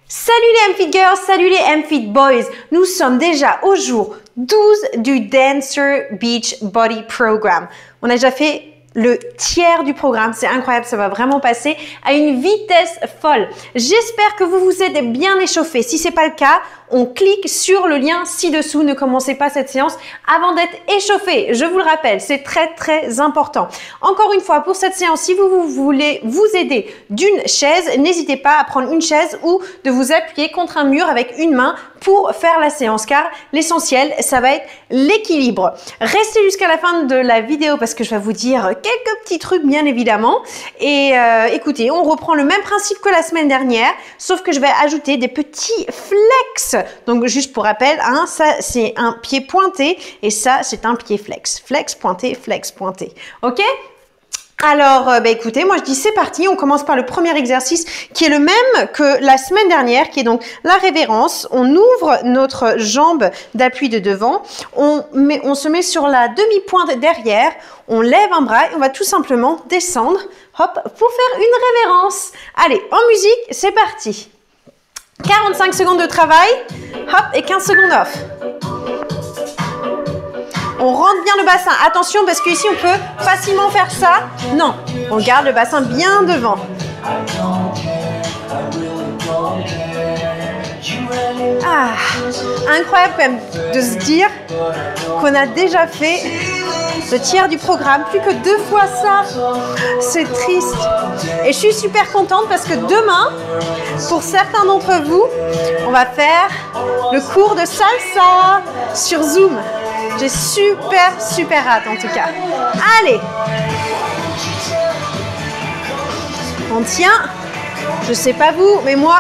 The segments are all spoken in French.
Salut les M-Fit Girls, salut les M-Fit Boys. Nous sommes déjà au jour 12 du Dancer Beach Body Program. On a déjà fait le tiers du programme, c'est incroyable, ça va vraiment passer à une vitesse folle. J'espère que vous vous êtes bien échauffés. Si ce n'est pas le cas, on clique sur le lien ci-dessous. Ne commencez pas cette séance avant d'être échauffé. Je vous le rappelle, c'est très important. Encore une fois, pour cette séance, si vous voulez vous aider d'une chaise, n'hésitez pas à prendre une chaise ou de vous appuyer contre un mur avec une main pour faire la séance, car l'essentiel, ça va être l'équilibre. Restez jusqu'à la fin de la vidéo parce que je vais vous dire quelques petits trucs, bien évidemment. Et écoutez, on reprend le même principe que la semaine dernière, sauf que je vais ajouter des petits flex. Donc, juste pour rappel, hein, ça, c'est un pied pointé et ça, c'est un pied flex. Flex pointé, flex pointé. OK? Alors, écoutez, moi je dis c'est parti, on commence par le premier exercice qui est le même que la semaine dernière, qui est donc la révérence. On ouvre notre jambe d'appui de devant, on se met sur la demi-pointe derrière, on lève un bras et on va tout simplement descendre, hop, pour faire une révérence. Allez, en musique, c'est parti. 45 secondes de travail, hop, et 15 secondes off. On rentre bien le bassin. Attention parce qu'ici on peut facilement faire ça. Non, on garde le bassin bien devant. Ah, incroyable quand même de se dire qu'on a déjà fait le tiers du programme. Plus que 2 fois ça. C'est triste. Et je suis super contente parce que demain, pour certains d'entre vous, on va faire le cours de salsa sur Zoom. J'ai super hâte en tout cas. Allez, on tient. Je sais pas vous, mais moi,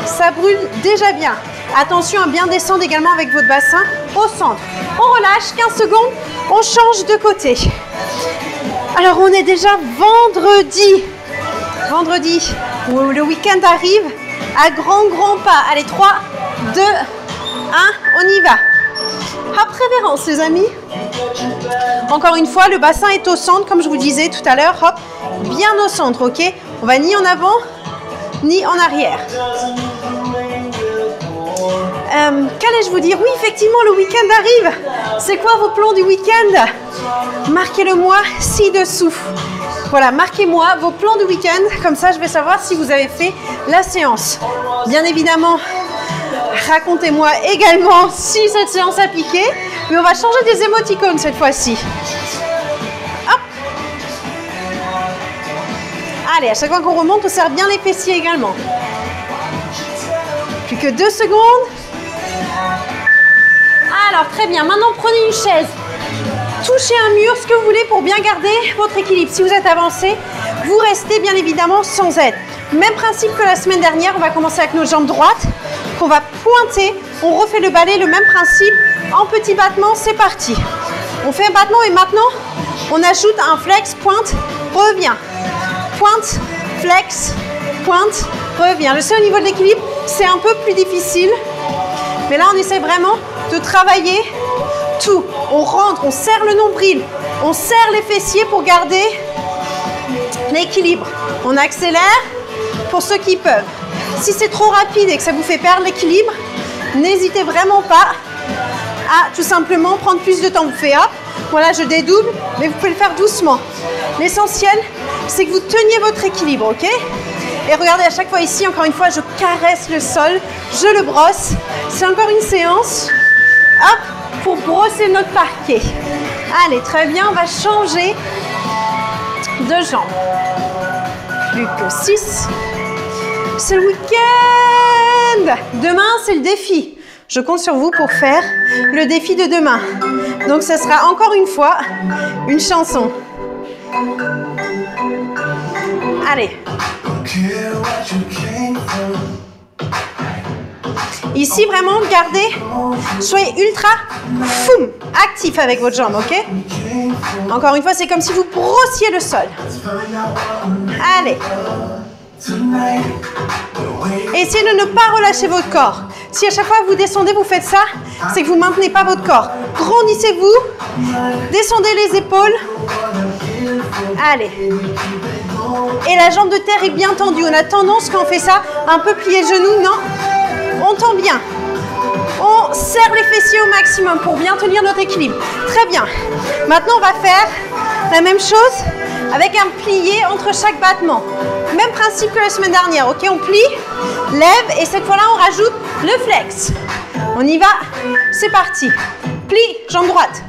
ça brûle déjà bien. Attention à bien descendre également avec votre bassin au centre. On relâche, 15 secondes, on change de côté. Alors, on est déjà vendredi. Vendredi, où le week-end arrive à grands pas. Allez, 3, 2, 1, on y va. Hop, révérence les amis. Encore une fois, le bassin est au centre, comme je vous disais tout à l'heure. Hop, bien au centre, ok? On va ni en avant, ni en arrière. Qu'allais-je vous dire? Oui, effectivement, le week-end arrive. C'est quoi vos plans du week-end? Marquez-le moi ci-dessous. Voilà, marquez-moi vos plans du week-end. Comme ça, je vais savoir si vous avez fait la séance. Bien évidemment, racontez-moi également si cette séance a piqué. Mais on va changer des émoticônes cette fois-ci. Hop. Allez, à chaque fois qu'on remonte, on serre bien les fessiers également. Plus que 2 secondes. Alors, très bien. Maintenant, prenez une chaise. Touchez un mur, ce que vous voulez pour bien garder votre équilibre. Si vous êtes avancé, vous restez bien évidemment sans aide. Même principe que la semaine dernière, on va commencer avec nos jambes droites, qu'on va pointer. On refait le balai, le même principe. En petit battement, c'est parti. On fait un battement et maintenant, on ajoute un flex, pointe, revient. Pointe, flex, pointe, revient. Je sais, au niveau de l'équilibre, c'est un peu plus difficile. Mais là, on essaie vraiment de travailler tout. On rentre, on serre le nombril, on serre les fessiers pour garder l'équilibre. On accélère pour ceux qui peuvent. Si c'est trop rapide et que ça vous fait perdre l'équilibre, n'hésitez vraiment pas à tout simplement prendre plus de temps. Vous faites hop, voilà, je dédouble, mais vous pouvez le faire doucement. L'essentiel, c'est que vous teniez votre équilibre, ok? Et regardez, à chaque fois ici, encore une fois, je caresse le sol, je le brosse. C'est encore une séance, hop, pour brosser notre parquet. Allez, très bien, on va changer de jambe. Plus que 6. C'est le week-end. Demain, c'est le défi. Je compte sur vous pour faire le défi de demain. Donc, ce sera encore une fois une chanson. Allez. Ici, vraiment, gardez, soyez ultra actif avec votre jambe, ok? Encore une fois, c'est comme si vous brossiez le sol. Allez. Essayez de ne pas relâcher votre corps. Si à chaque fois que vous descendez, vous faites ça, c'est que vous ne maintenez pas votre corps. Grandissez-vous, descendez les épaules. Allez. Et la jambe de terre est bien tendue. On a tendance, quand on fait ça, à un peu plier le genou. Non, on tend bien. On serre les fessiers au maximum pour bien tenir notre équilibre. Très bien. Maintenant, on va faire la même chose avec un plié entre chaque battement. Même principe que la semaine dernière. Ok, on plie, lève et cette fois-là, on rajoute le flex. On y va. C'est parti. Plie, jambe droite.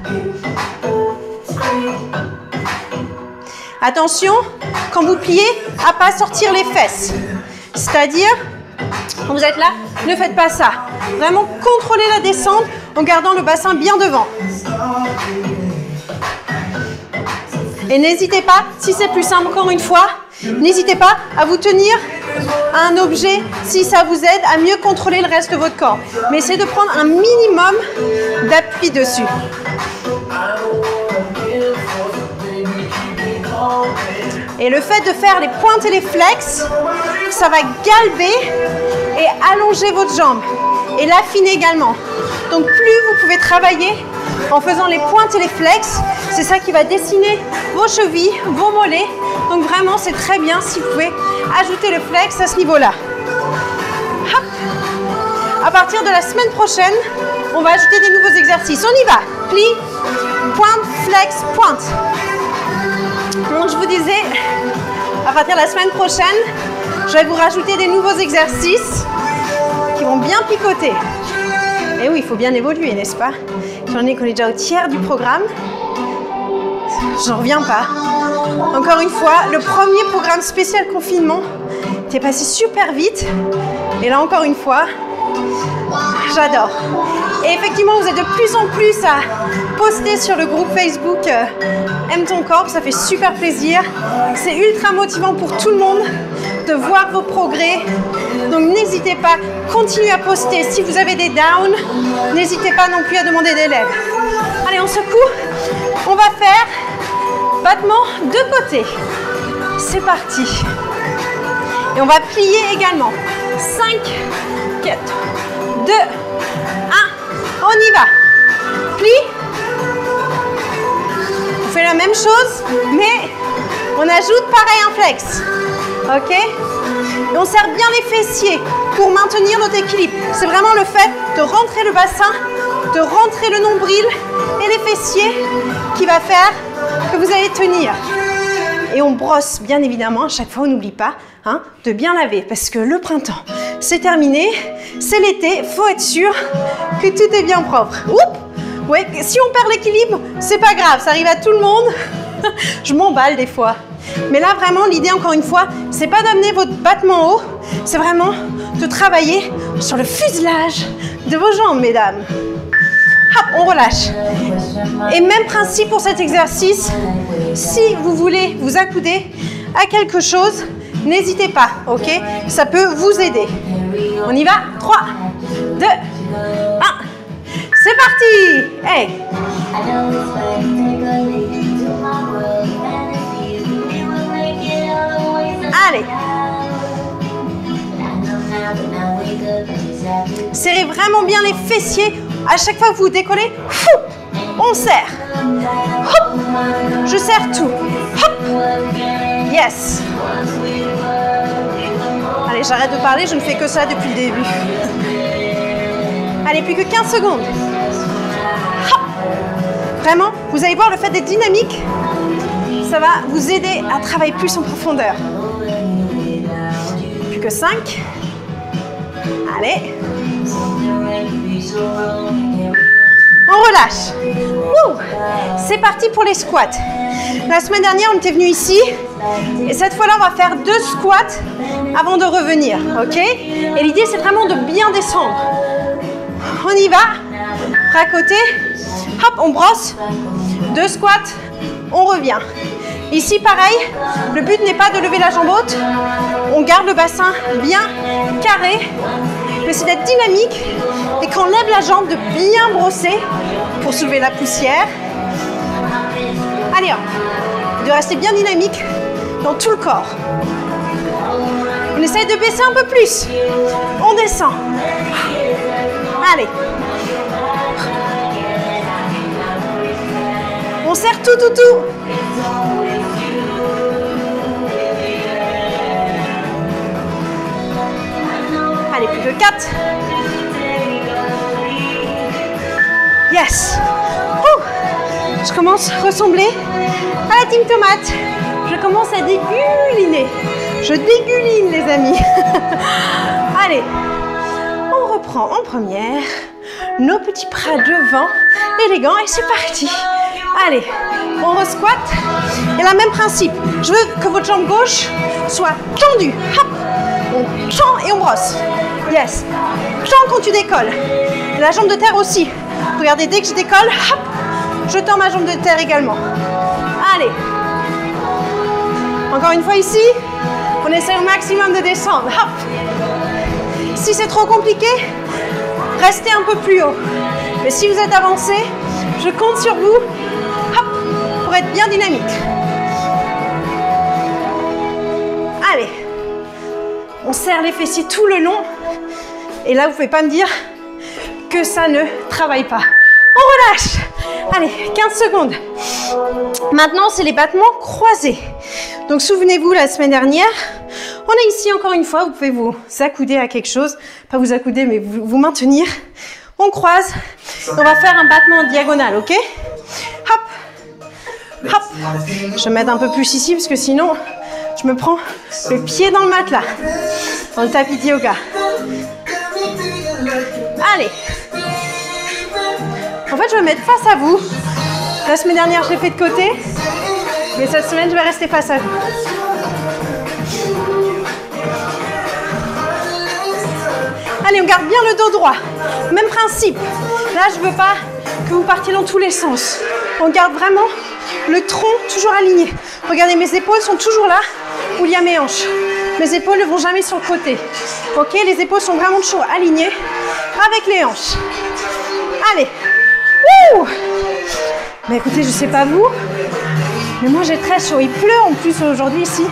Attention, quand vous pliez, à ne pas sortir les fesses. C'est-à-dire, quand vous êtes là, ne faites pas ça. Vraiment contrôlez la descente en gardant le bassin bien devant. Et n'hésitez pas, si c'est plus simple encore une fois, n'hésitez pas à vous tenir à un objet si ça vous aide à mieux contrôler le reste de votre corps. Mais essayez de prendre un minimum d'appui dessus. Et le fait de faire les pointes et les flex, ça va galber et allonger votre jambe et l'affiner également. Donc plus vous pouvez travailler en faisant les pointes et les flex, c'est ça qui va dessiner vos chevilles, vos mollets. Donc vraiment, c'est très bien si vous pouvez ajouter le flex à ce niveau-là. Hop. À partir de la semaine prochaine, on va ajouter des nouveaux exercices. On y va. Plie, pointe, flex, pointe. Donc je vous disais, à partir de la semaine prochaine, je vais vous rajouter des nouveaux exercices qui vont bien picoter. Et oui, il faut bien évoluer, n'est-ce pas? J'en ai qu'on est déjà au tiers du programme. J'en reviens pas. Encore une fois, le premier programme spécial confinement était passé super vite. Et là, encore une fois, j'adore. Et effectivement, vous êtes de plus en plus à poster sur le groupe Facebook Aime ton corps, ça fait super plaisir. C'est ultra motivant pour tout le monde de voir vos progrès. Donc n'hésitez pas, continuez à poster. Si vous avez des downs, n'hésitez pas non plus à demander des lèvres. Allez, on secoue. On va faire battement de côté. C'est parti. Et on va plier également. 5, 4, 2, 1. On y va. Plie. On fait la même chose, mais on ajoute pareil un flex. Ok? Et on serre bien les fessiers pour maintenir notre équilibre. C'est vraiment le fait de rentrer le bassin, de rentrer le nombril et les fessiers qui va faire que vous allez tenir. Et on brosse bien évidemment, à chaque fois on n'oublie pas de bien laver parce que le printemps c'est terminé, c'est l'été, il faut être sûr que tout est bien propre. Oups! Ouais, si on perd l'équilibre, c'est pas grave, ça arrive à tout le monde. Je m'emballe des fois. Mais là vraiment l'idée encore une fois, c'est pas d'amener votre battement haut, c'est vraiment de travailler sur le fuselage de vos jambes, mesdames. Hop, on relâche. Et même principe pour cet exercice, si vous voulez vous accouder à quelque chose, n'hésitez pas, ok? Ça peut vous aider. On y va, 3, 2, 1. C'est parti! Hey! Allez! Serrez vraiment bien les fessiers. À chaque fois que vous décollez, on serre. Hop. Je serre tout. Hop. Yes. Allez, j'arrête de parler, je ne fais que ça depuis le début. Allez, plus que 15 secondes. Hop. Vraiment, vous allez voir le fait d'être dynamique, ça va vous aider à travailler plus en profondeur. Plus que 5. Allez. On relâche. C'est parti pour les squats. La semaine dernière, on était venu ici. Et cette fois-là, on va faire 2 squats avant de revenir. Ok? Et l'idée, c'est vraiment de bien descendre. On y va. Bras à côté. Hop, on brosse. 2 squats. On revient. Ici, pareil. Le but n'est pas de lever la jambe haute. On garde le bassin bien carré. Mais c'est d'être dynamique et quand on lève la jambe, de bien brosser pour soulever la poussière. Allez, de rester bien dynamique dans tout le corps. On essaye de baisser un peu plus. On descend. Allez. On serre tout. Allez, plus que 4. Yes. Je commence à ressembler à la team tomate. Je commence à déguliner. Je déguline, les amis. Allez, on reprend en première. Nos petits bras devant, élégants, et c'est parti. Allez, on re-squat. Et le même principe. Je veux que votre jambe gauche soit tendue. Hop, on tend et on brosse. Yes. Tends quand tu décolles. La jambe de terre aussi. Regardez, dès que je décolle, hop, je tends ma jambe de terre également. Allez. Encore une fois ici, on essaie au maximum de descendre. Hop. Si c'est trop compliqué, restez un peu plus haut. Mais si vous êtes avancé, je compte sur vous, hop, pour être bien dynamique. Allez. On serre les fessiers tout le long. Et là, vous ne pouvez pas me dire que ça ne travaille pas. On relâche. Allez, 15 secondes. Maintenant, c'est les battements croisés. Donc, souvenez-vous, la semaine dernière, on est ici encore une fois. Vous pouvez vous accouder à quelque chose. Pas vous accouder, mais vous maintenir. On croise. On va faire un battement en diagonale, ok? Hop. Hop. Je vais mettre un peu plus ici, parce que sinon, je me prends le pied dans le matelas. Dans le tapis de yoga. Allez. En fait, je vais me mettre face à vous. La semaine dernière, je l'ai fait de côté. Mais cette semaine, je vais rester face à vous. Allez, on garde bien le dos droit. Même principe. Là, je ne veux pas que vous partiez dans tous les sens. On garde vraiment le tronc toujours aligné. Regardez, mes épaules sont toujours là où il y a mes hanches. Mes épaules ne vont jamais sur le côté. Ok, les épaules sont vraiment toujours alignées avec les hanches. Allez. Ouh. Mais écoutez, je ne sais pas vous, mais moi j'ai très chaud. Il pleut en plus aujourd'hui ici.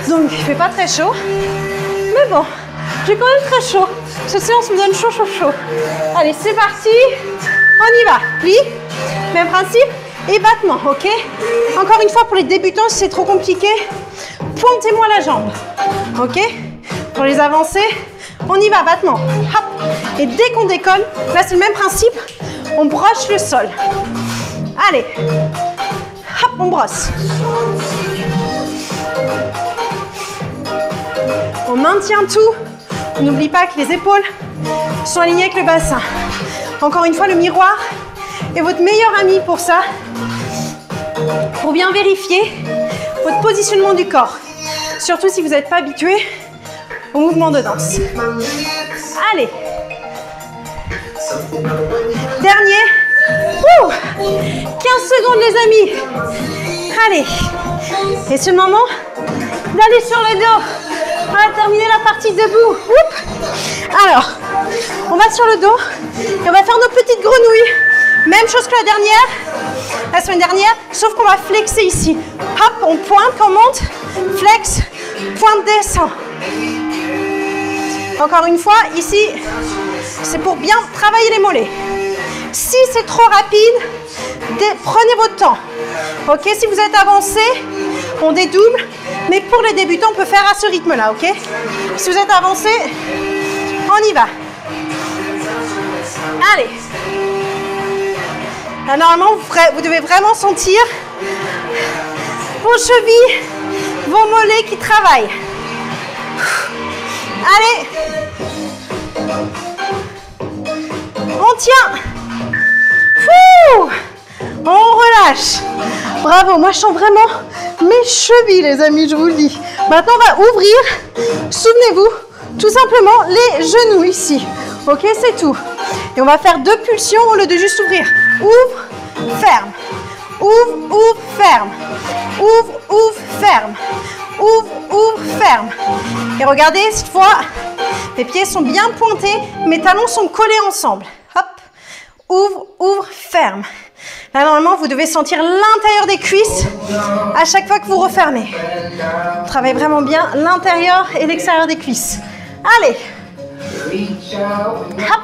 Donc il ne fait pas très chaud. Mais bon, j'ai quand même très chaud. Cette séance me donne chaud, chaud, chaud. Allez, c'est parti. On y va. Plie. Même principe. Et battement, ok? Encore une fois, pour les débutants, si c'est trop compliqué, pointez-moi la jambe. Ok? Pour les avancés, on y va, battement. Hop. Et dès qu'on décolle, là c'est le même principe, on broche le sol. Allez. Hop, on brosse. On maintient tout. On n'oublie pas que les épaules sont alignées avec le bassin. Encore une fois, le miroir est votre meilleur ami pour ça. Pour bien vérifier votre positionnement du corps. Surtout si vous n'êtes pas habitué au mouvement de danse. Allez. Dernier. 15 secondes les amis. Allez. Et c'est le moment d'aller sur le dos. On va terminer la partie debout. Alors, on va sur le dos et on va faire nos petites grenouilles. Même chose que la semaine dernière, sauf qu'on va flexer ici. Hop, on pointe, on monte, flex, pointe, descend. Encore une fois, ici, c'est pour bien travailler les mollets. Si c'est trop rapide, prenez votre temps. Ok, si vous êtes avancé, on dédouble. Mais pour les débutants, on peut faire à ce rythme-là, ok? Si vous êtes avancé, on y va. Allez. Là, normalement, vous devez vraiment sentir vos chevilles, vos mollets qui travaillent. Allez. On tient. On relâche. Bravo, moi je sens vraiment mes chevilles, les amis, je vous le dis. Maintenant, on va ouvrir, souvenez-vous, tout simplement les genoux ici. Ok, c'est tout. Et on va faire 2 pulsions au lieu de juste ouvrir. Ouvre, ferme. Ouvre, ouvre, ferme. Ouvre, ouvre, ferme. Ouvre, ouvre, ferme. Et regardez, cette fois, les pieds sont bien pointés, mes talons sont collés ensemble. Hop. Ouvre, ouvre, ferme. Là, normalement, vous devez sentir l'intérieur des cuisses à chaque fois que vous refermez. Travaillez vraiment bien l'intérieur et l'extérieur des cuisses. Allez. Hop.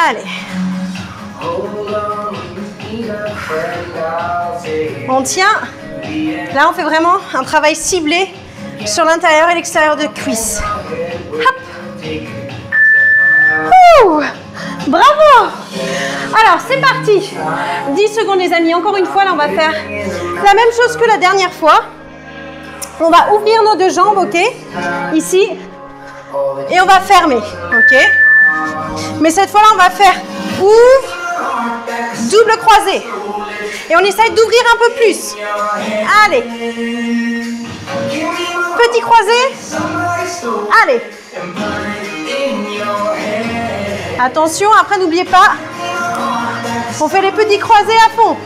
Allez. On tient. Là, on fait vraiment un travail ciblé sur l'intérieur et l'extérieur de cuisse. Hop. Ouh. Bravo. Alors, c'est parti. 10 secondes, les amis. Encore une fois, là, on va faire la même chose que la dernière fois. On va ouvrir nos deux jambes, ok? Ici. Et on va fermer, ok? Mais cette fois-là, on va faire ouvre, double croisé. Et on essaye d'ouvrir un peu plus. Allez. Petit croisé. Allez. Attention, après n'oubliez pas, on fait les petits croisés à fond.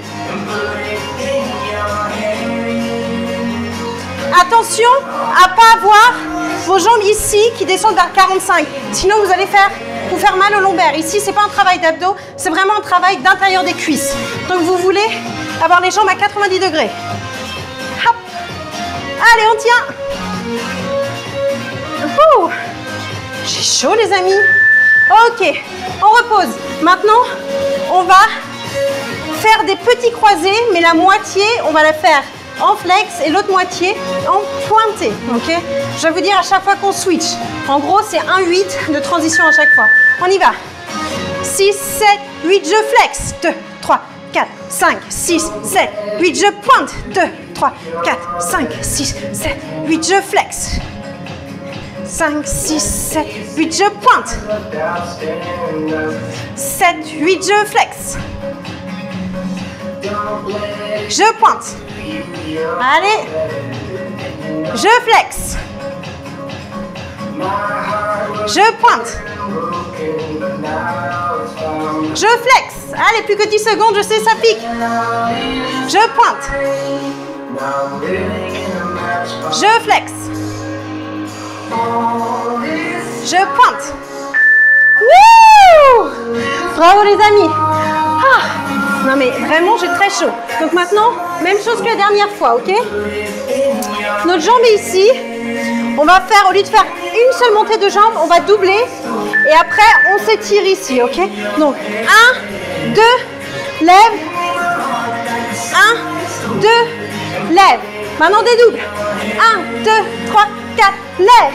Attention à ne pas avoir vos jambes ici qui descendent vers 45. Sinon, vous allez vous faire mal au lombaire. Ici, ce n'est pas un travail d'abdos, c'est vraiment un travail d'intérieur des cuisses. Donc, vous voulez avoir les jambes à 90 degrés. Hop. Allez, on tient. J'ai chaud, les amis. Ok, on repose. Maintenant, on va faire des petits croisés, mais la moitié, on va la faire en flex et l'autre moitié en pointé. Ok, je vais vous dire à chaque fois qu'on switch. En gros, c'est 1-8 de transition à chaque fois. On y va. 6, 7, 8, je flex. 2, 3, 4, 5, 6, 7, 8, je pointe. 2, 3, 4, 5, 6, 7, 8, je flex. 5, 6, 7, 8, je pointe. 7, 8, je flex. Je pointe. Allez. Je flex. Je pointe. Je flex. Allez, plus que 10 secondes, je sais, ça pique. Je pointe. Je flex. Je pointe. Wouh! Bravo les amis. Ah, non mais vraiment j'ai très chaud. Donc maintenant, même chose que la dernière fois, ok? Notre jambe est ici. On va faire, au lieu de faire une seule montée de jambes, on va doubler. Et après, on s'étire ici, ok? Donc, 1, 2, lève. 1, 2, lève. Maintenant des doubles. 1, 2, 3, 4, lève.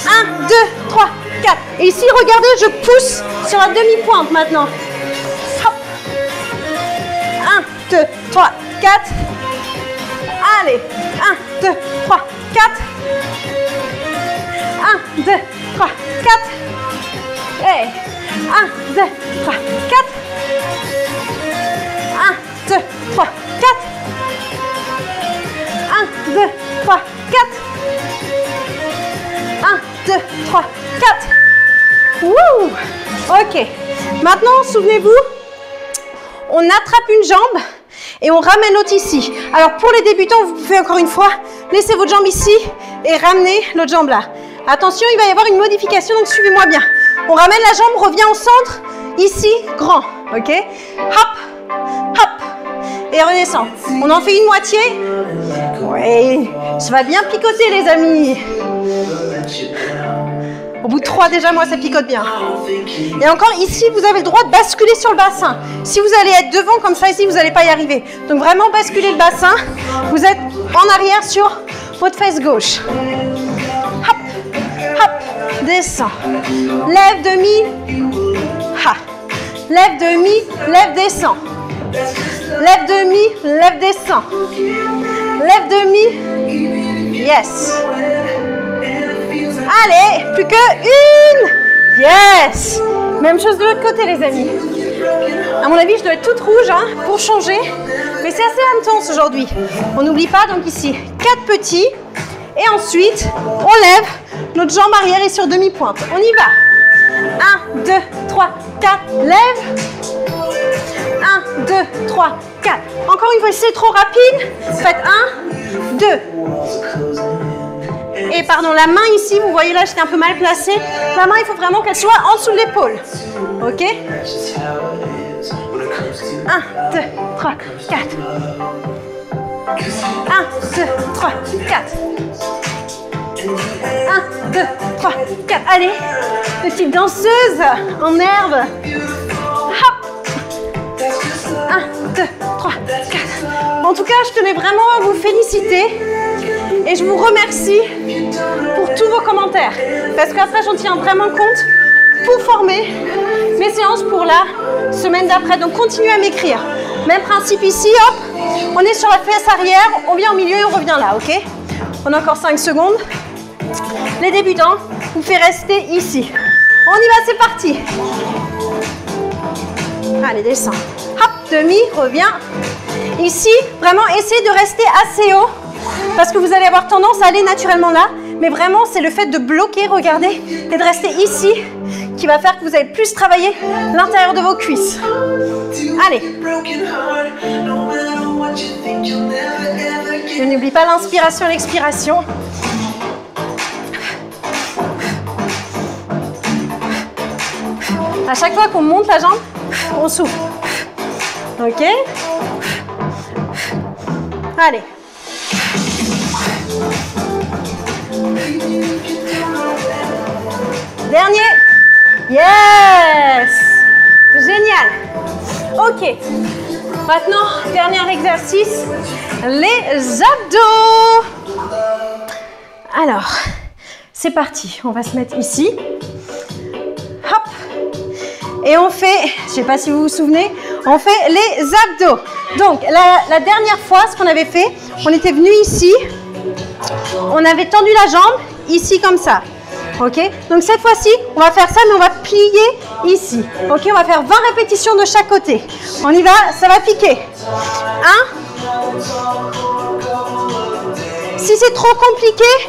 1, 2, 3, 4. Et ici, regardez, je pousse sur la demi-pointe maintenant. Hop. 1, 2, 3, 4. Allez. 1, 2, 3, 4. 1, 2, 3, 4. Et 1, 2, 3, 4. 1, 2, 3, 4. 1, 2, 3, 4. 1, 2, 3, 4. Wouh! Ok. Maintenant, souvenez-vous, on attrape une jambe et on ramène l'autre ici. Alors, pour les débutants, vous pouvez encore une fois laisser votre jambe ici et ramener l'autre jambe là. Attention, il va y avoir une modification, donc suivez-moi bien. On ramène la jambe, revient au centre, ici, grand. Ok? Hop, hop. Et redescend. On en fait une moitié. Oui, ça va bien picoter les amis. Au bout de 3 déjà, moi ça picote bien. Et encore ici, vous avez le droit de basculer sur le bassin. Si vous allez être devant comme ça ici, vous n'allez pas y arriver. Donc vraiment basculer le bassin. Vous êtes en arrière sur votre fesse gauche. Hop, hop, descend. Lève, demi. Ha. Lève, demi, lève, descend. Lève, demi, lève, descend. Lève, demi. Yes. Allez, plus que une. Yes. Même chose de l'autre côté, les amis. À mon avis, je dois être toute rouge hein, pour changer. Mais c'est assez intense aujourd'hui. On n'oublie pas, donc ici, 4 petits. Et ensuite, on lève. Notre jambe arrière est sur demi-pointe. On y va. 1, 2, 3, 4. Lève. 1, 2, 3, 4. Encore une fois, si c'est trop rapide, faites 1, 2. Et pardon, la main ici, vous voyez là, j'étais un peu mal placée. La main, il faut vraiment qu'elle soit en dessous de l'épaule. Ok? 1, 2, 3, 4. 1, 2, 3, 4. 1, 2, 3, 4. Allez, petite danseuse en herbe. Hop. 1, 2, 3, 4. En tout cas, je tenais vraiment à vous féliciter et je vous remercie pour tous vos commentaires. Parce qu'après, j'en tiens vraiment compte pour former mes séances pour la semaine d'après. Donc, continuez à m'écrire. Même principe ici, hop, on est sur la fesse arrière, on vient au milieu et on revient là, ok? On a encore 5 secondes. Les débutants, vous faites rester ici. On y va, c'est parti. Allez, descends. Hop, demi, reviens. Ici, vraiment, essayez de rester assez haut parce que vous allez avoir tendance à aller naturellement là. Mais vraiment, c'est le fait de bloquer, regardez, et de rester ici qui va faire que vous allez plus travailler l'intérieur de vos cuisses. Allez. Je n'oublie pas l'inspiration et l'expiration. À chaque fois qu'on monte la jambe, on souffle. Ok? Allez. Dernier. Yes! Génial. Ok. Maintenant, dernier exercice, les abdos. Alors, c'est parti. On va se mettre ici. Hop. Et on fait, je ne sais pas si vous vous souvenez, on fait les abdos. Donc, la dernière fois, ce qu'on avait fait, on était venu ici, on avait tendu la jambe, ici comme ça. Ok? Donc, cette fois-ci, on va faire ça, mais on va plier ici. Ok? On va faire 20 répétitions de chaque côté. On y va, ça va piquer. 1. Si c'est trop compliqué,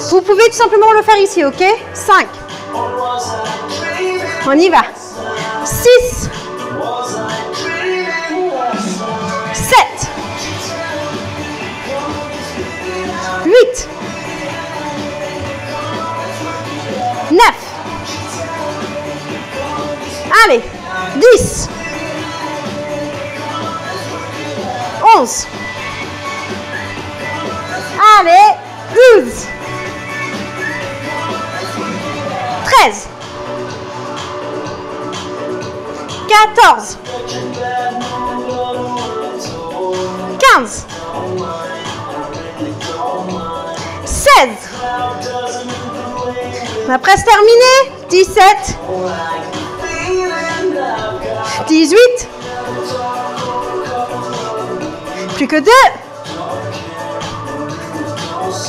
vous pouvez tout simplement le faire ici, ok? 5. On y va. 6. 7. 8. 9. Allez. 10. 11. Allez. 12. 13. 14. 15. 16. On a presque terminé. 17. 18. Plus que 2.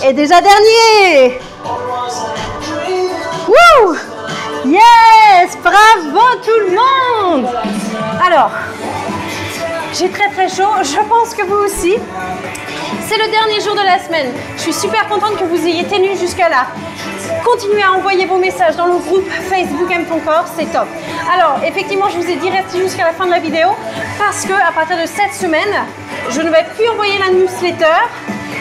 Et déjà dernier. Wouh! Yes! Bravo tout le monde! Alors, j'ai très chaud, je pense que vous aussi. C'est le dernier jour de la semaine. Je suis super contente que vous ayez tenu jusqu'à là. Continuez à envoyer vos messages dans le groupe Facebook Aime ton corps, c'est top. Alors, effectivement, je vous ai dit restez jusqu'à la fin de la vidéo parce que à partir de cette semaine, je ne vais plus envoyer la newsletter,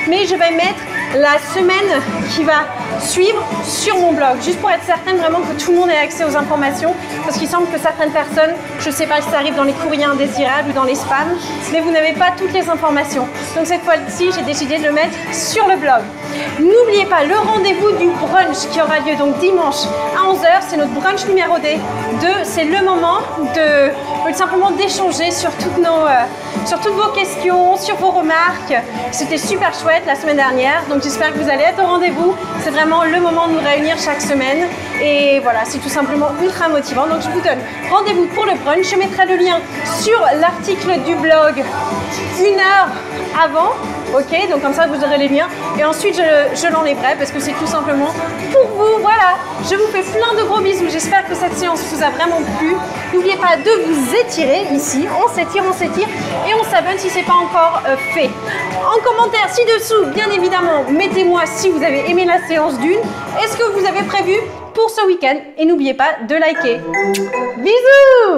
mais je vais mettre la semaine qui va suivre sur mon blog, juste pour être certaine vraiment que tout le monde ait accès aux informations, parce qu'il semble que certaines personnes, je ne sais pas si ça arrive dans les courriers indésirables ou dans les spams, mais vous n'avez pas toutes les informations. Donc cette fois-ci, j'ai décidé de le mettre sur le blog. N'oubliez pas le rendez-vous du brunch qui aura lieu donc dimanche à 11 h, c'est notre brunch numéro 2, c'est le moment de simplement d'échanger sur sur toutes vos questions, sur vos remarques. C'était super chouette la semaine dernière, donc j'espère que vous allez être au rendez-vous. C'est vraiment le moment de nous réunir chaque semaine et voilà, c'est tout simplement ultra motivant. Donc je vous donne rendez-vous pour le brunch. Je mettrai le lien sur l'article du blog 1 heure avant. Ok, donc comme ça vous aurez les liens et ensuite je l'enlèverai parce que c'est tout simplement pour vous. Voilà, je vous fais plein de gros bisous. J'espère que cette séance vous a vraiment plu. N'oubliez pas de vous étirer ici. On s'étire et on s'abonne si ce n'est pas encore fait. En commentaire ci-dessous, bien évidemment, mettez-moi si vous avez aimé la séance d'une. Est-ce que vous avez prévu pour ce week-end? Et n'oubliez pas de liker. Bisous!